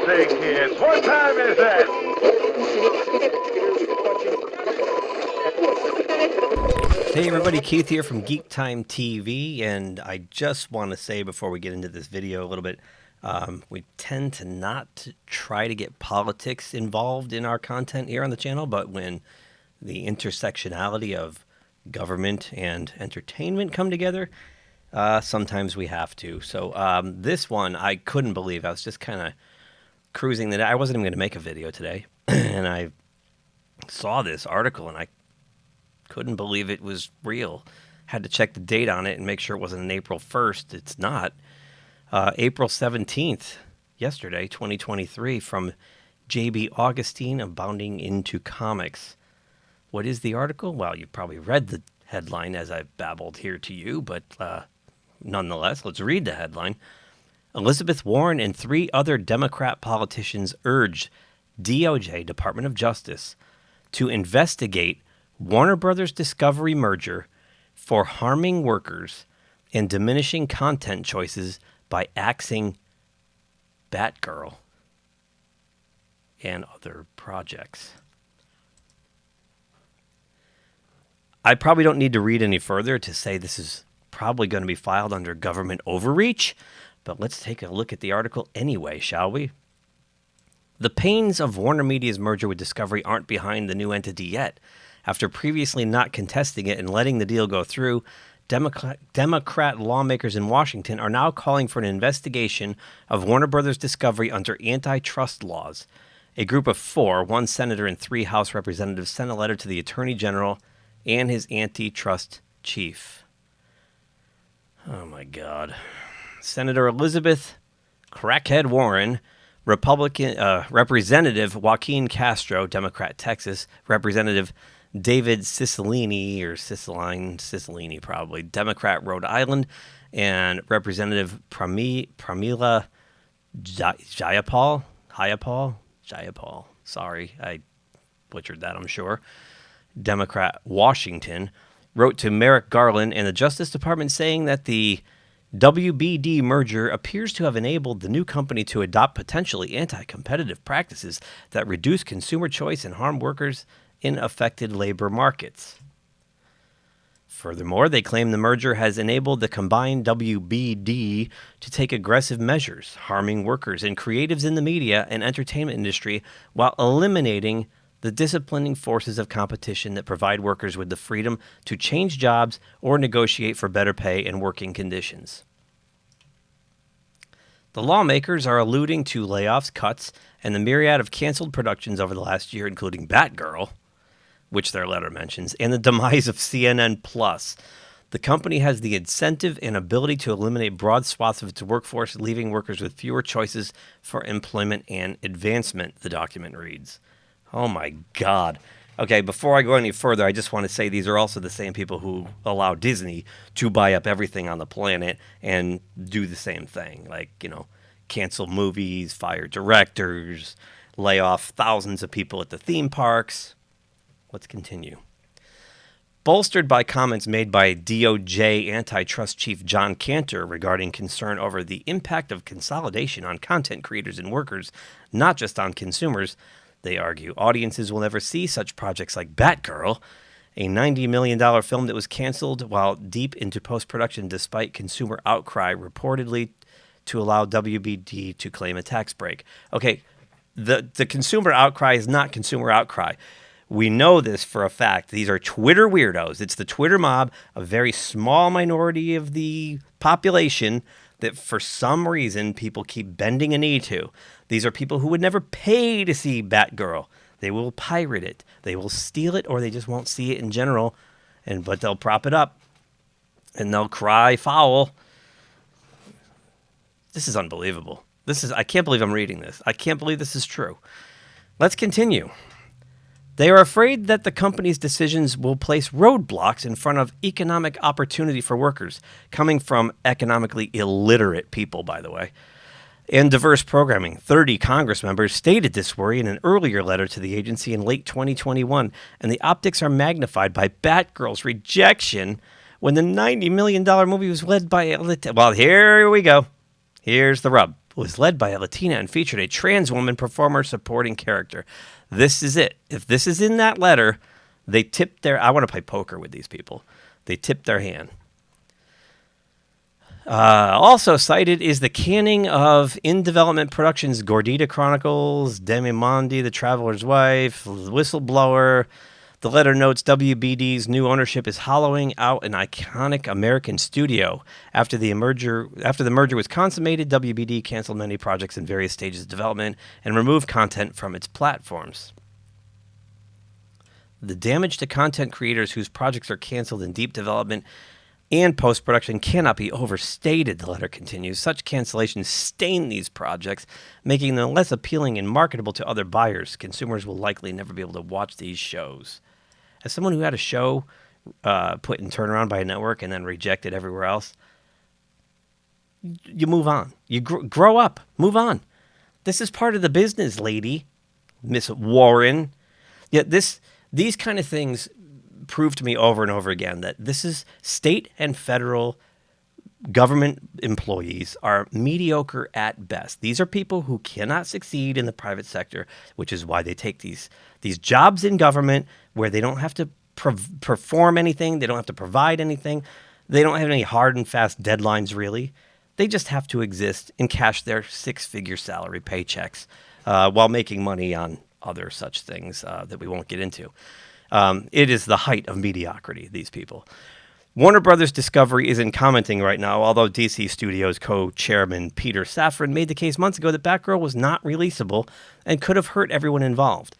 say, kids, what time is it? Hey everybody, Keith here from GeekTime TV, and I just want to say before we get into this video a little bit, we tend to not try to get politics involved in our content here on the channel, but when the intersectionality of government and entertainment come together, sometimes we have to. So this one, I couldn't believe. I was just kind of cruising that I wasn't even going to make a video today, and I saw this article, and I couldn't believe it was real. Had to check the date on it and make sure it wasn't an April 1st. It's not. April 17th, yesterday, 2023, from J.B. Augustine of Bounding Into Comics. What is the article? Well, you probably read the headline as I babbled here to you, but nonetheless, let's read the headline. Elizabeth Warren and 3 other Democrat politicians urged DOJ, Department of Justice, to investigate Warner Brothers Discovery merger for harming workers and diminishing content choices by axing Batgirl and other projects. I probably don't need to read any further to say this is probably going to be filed under government overreach, but let's take a look at the article anyway, shall we? The pains of Warner Media's merger with Discovery aren't behind the new entity yet. After previously not contesting it and letting the deal go through, Democrat lawmakers in Washington are now calling for an investigation of Warner Brothers Discovery under antitrust laws. A group of 4, 1 senator and 3 House representatives, sent a letter to the Attorney General and his antitrust chief. Oh my God. Senator Elizabeth Crackhead Warren, Republican Representative Joaquin Castro, Democrat Texas, Representative David Cicilline probably, Democrat Rhode Island, and Representative Pramila Jayapal. Sorry, I butchered that, I'm sure. Democrat Washington, wrote to Merrick Garland and the Justice Department saying that the WBD merger appears to have enabled the new company to adopt potentially anti-competitive practices that reduce consumer choice and harm workers in affected labor markets. Furthermore, they claim the merger has enabled the combined WBD to take aggressive measures, harming workers and creatives in the media and entertainment industry while eliminating the disciplining forces of competition that provide workers with the freedom to change jobs or negotiate for better pay and working conditions. The lawmakers are alluding to layoffs, cuts, and the myriad of canceled productions over the last year, including Batgirl, which their letter mentions, and the demise of CNN+. The company has the incentive and ability to eliminate broad swaths of its workforce, leaving workers with fewer choices for employment and advancement, the document reads. Oh my God. Okay, before I go any further, I just want to say these are also the same people who allow Disney to buy up everything on the planet and do the same thing. Like, cancel movies, fire directors, lay off thousands of people at the theme parks. Let's continue. Bolstered by comments made by DOJ antitrust chief John Cantor regarding concern over the impact of consolidation on content creators and workers, not just on consumers, they argue audiences will never see such projects like Batgirl, a $90 million film that was canceled while deep into post-production despite consumer outcry reportedly to allow WBD to claim a tax break. Okay, the consumer outcry is not consumer outcry. We know this for a fact. These are Twitter weirdos. It's the Twitter mob, a very small minority of the population that for some reason people keep bending a knee to. These are people who would never pay to see Batgirl. They will pirate it. They will steal it, or they just won't see it in general. But they'll prop it up, and they'll cry foul. This is unbelievable. I can't believe I'm reading this. I can't believe this is true. Let's continue. They are afraid that the company's decisions will place roadblocks in front of economic opportunity for workers, coming from economically illiterate people, by the way, and diverse programming. 30 Congress members stated this worry in an earlier letter to the agency in late 2021, and the optics are magnified by Batgirl's rejection when the $90 million movie was led by... Well, here we go. Here's the rub. was led by a Latina and featured a trans woman performer supporting character. This is it. If this is in that letter, they tipped their... I want to play poker with these people. They tipped their hand. Also cited is the canning of In Development Productions' Gordita Chronicles, Demi Mondi, The Traveler's Wife, Whistleblower. The letter notes WBD's new ownership is hollowing out an iconic American studio. After the merger was consummated, WBD canceled many projects in various stages of development and removed content from its platforms. The damage to content creators whose projects are canceled in deep development and post-production cannot be overstated, the letter continues. Such cancellations stain these projects, making them less appealing and marketable to other buyers. Consumers will likely never be able to watch these shows. As someone who had a show put in turnaround by a network and then rejected everywhere else, you move on. You grow up. Move on. This is part of the business, lady, Miss Warren. Yet these kind of things prove to me over and over again that this is state and federal government employees are mediocre at best. These are people who cannot succeed in the private sector, which is why they take these jobs in government where they don't have to perform anything. They don't have to provide anything. They don't have any hard and fast deadlines, really. They just have to exist and cash their six-figure salary paychecks while making money on other such things that we won't get into. It is the height of mediocrity, these people. Warner Brothers Discovery isn't commenting right now, although DC Studios co-chairman Peter Safran made the case months ago that Batgirl was not releasable and could have hurt everyone involved.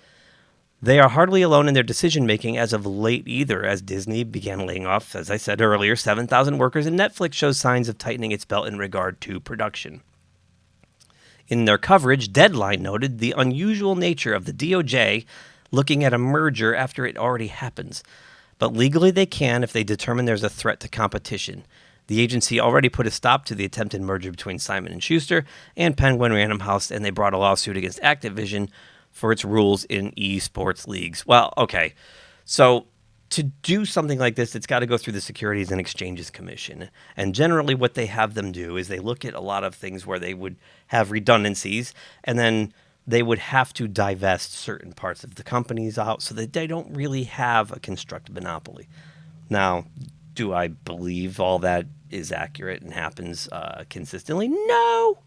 They are hardly alone in their decision-making as of late either, as Disney began laying off, as I said earlier, 7,000 workers, and Netflix shows signs of tightening its belt in regard to production. In their coverage, Deadline noted the unusual nature of the DOJ looking at a merger after it already happens. But legally they can if they determine there's a threat to competition. The agency already put a stop to the attempted merger between Simon & Schuster and Penguin Random House, and they brought a lawsuit against Activision for its rules in esports leagues. Well, okay, so to do something like this, it's got to go through the Securities and Exchanges Commission. And generally what they have them do is they look at a lot of things where they would have redundancies, and then they would have to divest certain parts of the companies out so that they don't really have a constructive monopoly. Now, do I believe all that is accurate and happens consistently? No.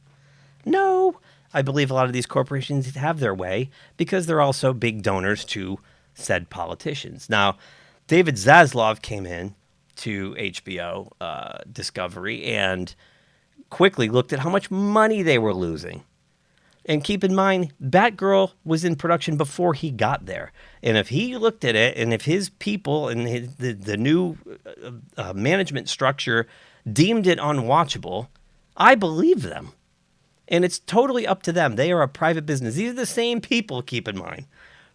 I believe a lot of these corporations have their way because they're also big donors to said politicians. Now, David Zaslav came in to HBO Discovery and quickly looked at how much money they were losing. And keep in mind, Batgirl was in production before he got there. And if he looked at it, and if his people and the new management structure deemed it unwatchable, I believe them. And it's totally up to them. They are a private business. These are the same people, keep in mind,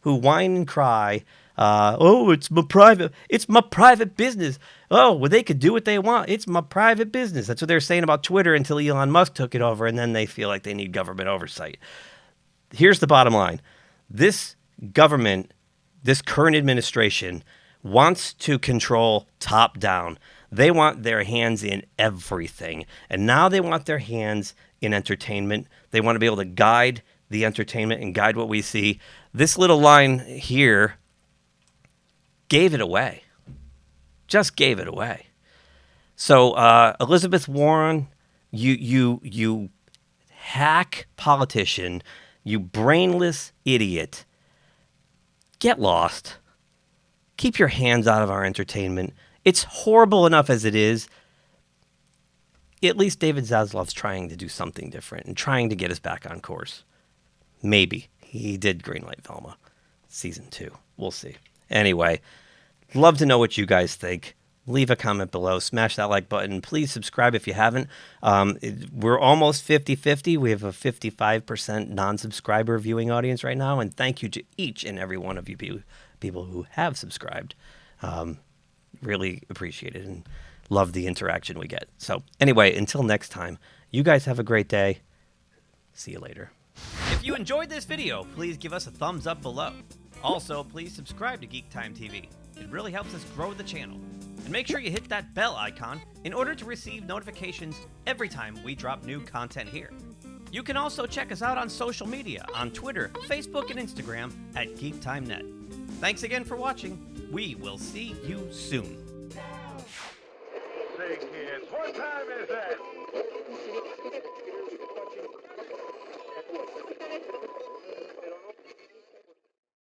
who whine and cry, it's my private business. Oh, well, they could do what they want. It's my private business. That's what they're saying about Twitter until Elon Musk took it over, and then they feel like they need government oversight. Here's the bottom line. This government, this current administration, wants to control top down. They want their hands in everything. And now they want their hands in entertainment. They want to be able to guide the entertainment and guide what we see. This little line here gave it away. Just gave it away. So Elizabeth Warren, you hack politician, you brainless idiot, get lost. Keep your hands out of our entertainment. It's horrible enough as it is. At least David Zaslav's trying to do something different and trying to get us back on course. Maybe. He did greenlight Velma season 2. We'll see. Anyway, love to know what you guys think. Leave a comment below. Smash that like button. Please subscribe if you haven't. We're almost 50-50. We have a 55% non-subscriber viewing audience right now. And thank you to each and every one of you people who have subscribed. Really appreciate it and love the interaction we get. So anyway, until next time, you guys have a great day. See you later. If you enjoyed this video, please give us a thumbs up below. Also, please subscribe to GeekTime TV. It really helps us grow the channel. And make sure you hit that bell icon in order to receive notifications every time we drop new content here. You can also check us out on social media on Twitter, Facebook, and Instagram at GeekTimeNet. Thanks again for watching. We will see you soon. Say, kids, what time is that?